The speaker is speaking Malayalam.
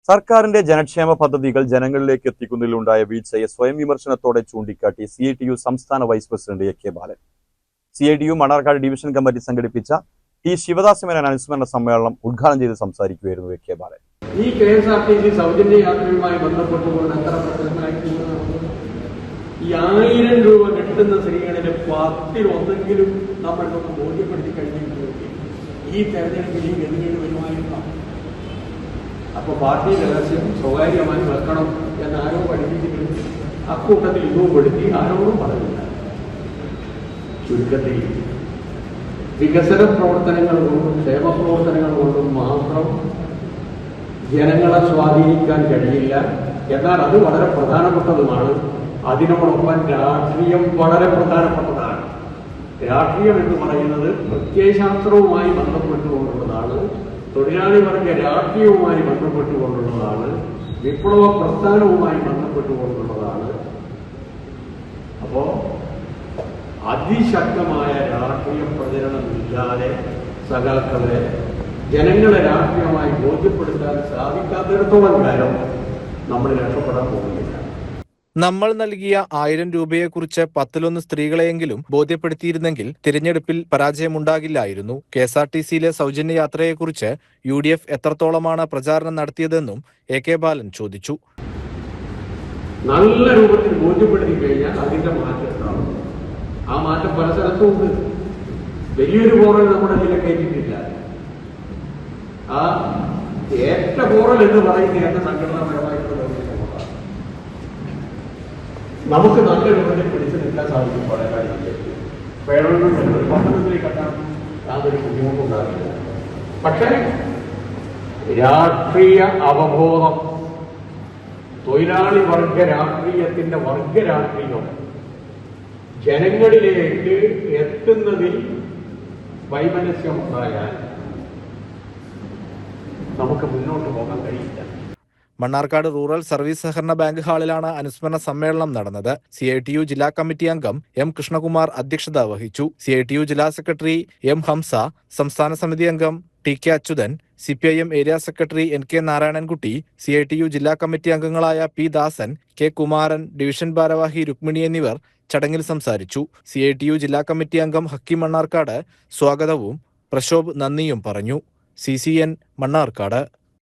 സർക്കാരിന്റെ ജനക്ഷേമ പദ്ധതികൾ ജനങ്ങളിലേക്ക് എത്തിക്കുന്നതിലുണ്ടായ വീഴ്ചയെ സ്വയം വിമർശനത്തോടെ ചൂണ്ടിക്കാട്ടി CITU സംസ്ഥാന വൈസ് പ്രസിഡന്റ് AK ബാലൻ. CITU മണ്ണാർക്കാട് ഡിവിഷൻ കമ്മിറ്റി സംഘടിപ്പിച്ച ടി ശിവദാസ് മേനോൻ അനുസ്മരണ സമ്മേളനം ഉദ്ഘാടനം ചെയ്ത് സംസാരിക്കുകയായിരുന്നു AK ബാലൻ. ഈ KSRTC സൗജന്യ യാത്രയുമായി ബന്ധപ്പെട്ടുകൊണ്ട് എത്ര പ്രശ്നമായിട്ടുള്ളത്? ഈ 1000 രൂപ കിട്ടുന്ന സ്ത്രീകളിലെ 10-1 നമ്മൾക്കൊന്ന് ബോധ്യപ്പെടുത്തി കഴിഞ്ഞിട്ടുണ്ടെങ്കിൽ ഈ തെരഞ്ഞെടുപ്പിൽ ഈ ഗതികേട് വരുമായിരുന്ന അപ്പൊ പാർട്ടി രഹസ്യം സ്വകാര്യമായി വെക്കണം എന്നാരോ പഠിപ്പിച്ചിട്ടുണ്ട്. അക്കൂട്ടത്തിൽ ഇതും പെടുത്തി ആരോടും പറഞ്ഞില്ല. ചുരുക്കത്തിൽ വികസന പ്രവർത്തനങ്ങൾ കൊണ്ടും ക്ഷേമ പ്രവർത്തനങ്ങൾ കൊണ്ടും മാത്രം ജനങ്ങളെ സ്വാധീനിക്കാൻ കഴിയില്ല. എന്നാൽ അത് വളരെ പ്രധാനപ്പെട്ടതുമാണ്. അതിനോടൊപ്പം രാഷ്ട്രീയം വളരെ പ്രധാനപ്പെട്ടതാണ്. രാഷ്ട്രീയം എന്ന് പറയുന്നത് പ്രത്യയശാസ്ത്രവുമായി ബന്ധപ്പെട്ടുകൊണ്ടുള്ളതാണ്. തൊഴിലാളി വർഗ രാഷ്ട്രീയവുമായി ബന്ധപ്പെട്ടുകൊണ്ടുള്ളതാണ്. വിപ്ലവ പ്രസ്ഥാനവുമായി ബന്ധപ്പെട്ടുകൊണ്ടുള്ളതാണ്. അപ്പോ അതിശക്തമായ രാഷ്ട്രീയ പ്രചരണമില്ലാതെ സഖാക്കളെ ജനങ്ങളെ രാഷ്ട്രീയമായി ബോധ്യപ്പെടുത്താൻ സാധിക്കാത്തിടത്തോളം കാലം നമ്മൾ രക്ഷപ്പെടാൻ പോകുന്നില്ല. നമ്മൾ നൽകിയ 1000 രൂപയെക്കുറിച്ച് 10-1 സ്ത്രീകളെയെങ്കിലും ബോധ്യപ്പെടുത്തിയിരുന്നെങ്കിൽ തിരഞ്ഞെടുപ്പിൽ പരാജയമുണ്ടാകില്ലായിരുന്നു. KSRTCയിലെ സൗജന്യ യാത്രയെക്കുറിച്ച് UDF എത്രത്തോളമാണ് പ്രചാരണം നടത്തിയതെന്നും AK ബാലൻ ചോദിച്ചു. നല്ല രൂപത്തിൽ ബോധ്യപ്പെടുത്തി കഴിഞ്ഞാൽ അതിന്റെ മാറ്റം ഉണ്ടാവും. ആ മാറ്റം പല സ്ഥലത്തും ഉണ്ട്. വലിയൊരു പോറൽ നമ്മുടെ ഇതിലെ കയറ്റിട്ടില്ല. ആ ഏറ്റ പോറൽ എന്ന് പറയുന്നത് എന്റെ സംഘടനാപരമായിട്ടുള്ള നമുക്ക് നല്ല രൂപത്തിൽ പിടിച്ചു നിൽക്കാൻ സാധിക്കും. പല കാര്യങ്ങളിലേക്ക് വേണമെന്നുണ്ട് പട്ടണത്തിലേക്ക് കെട്ടാൻ യാതൊരു ബുദ്ധിമുട്ടുണ്ടാകില്ല. പക്ഷേ രാഷ്ട്രീയ അവബോധം, തൊഴിലാളി വർഗ രാഷ്ട്രീയത്തിന്റെ വർഗ രാഷ്ട്രീയം ജനങ്ങളിലേക്ക് എത്തുന്നതിൽ വൈമനസ്യമുണ്ടായാൽ നമുക്ക് മുന്നോട്ട് പോകാൻ കഴിയില്ല. മണ്ണാർക്കാട് റൂറൽ സർവീസ് സഹകരണ ബാങ്ക് ഹാളിലാണ് അനുസ്മരണ സമ്മേളനം നടന്നത്. CITU ജില്ലാ കമ്മിറ്റി അംഗം M കൃഷ്ണകുമാർ അധ്യക്ഷത വഹിച്ചു. CITU ജില്ലാ സെക്രട്ടറി M ഹംസ, സംസ്ഥാന സമിതി അംഗം TK Achuthan, CPIM area secretary NK Narayanankutty, CITU ജില്ലാ കമ്മിറ്റി അംഗങ്ങളായ P ദാസൻ, K കുമാരൻ, ഡിവിഷൻ ഭാരവാഹി രുക്മിണി എന്നിവർ ചടങ്ങിൽ സംസാരിച്ചു. CITU ജില്ലാ കമ്മിറ്റി അംഗം ഹക്കി മണ്ണാർക്കാട് സ്വാഗതവും പ്രശോഭ് നന്ദിയും പറഞ്ഞു. CCN മണ്ണാർക്കാട്.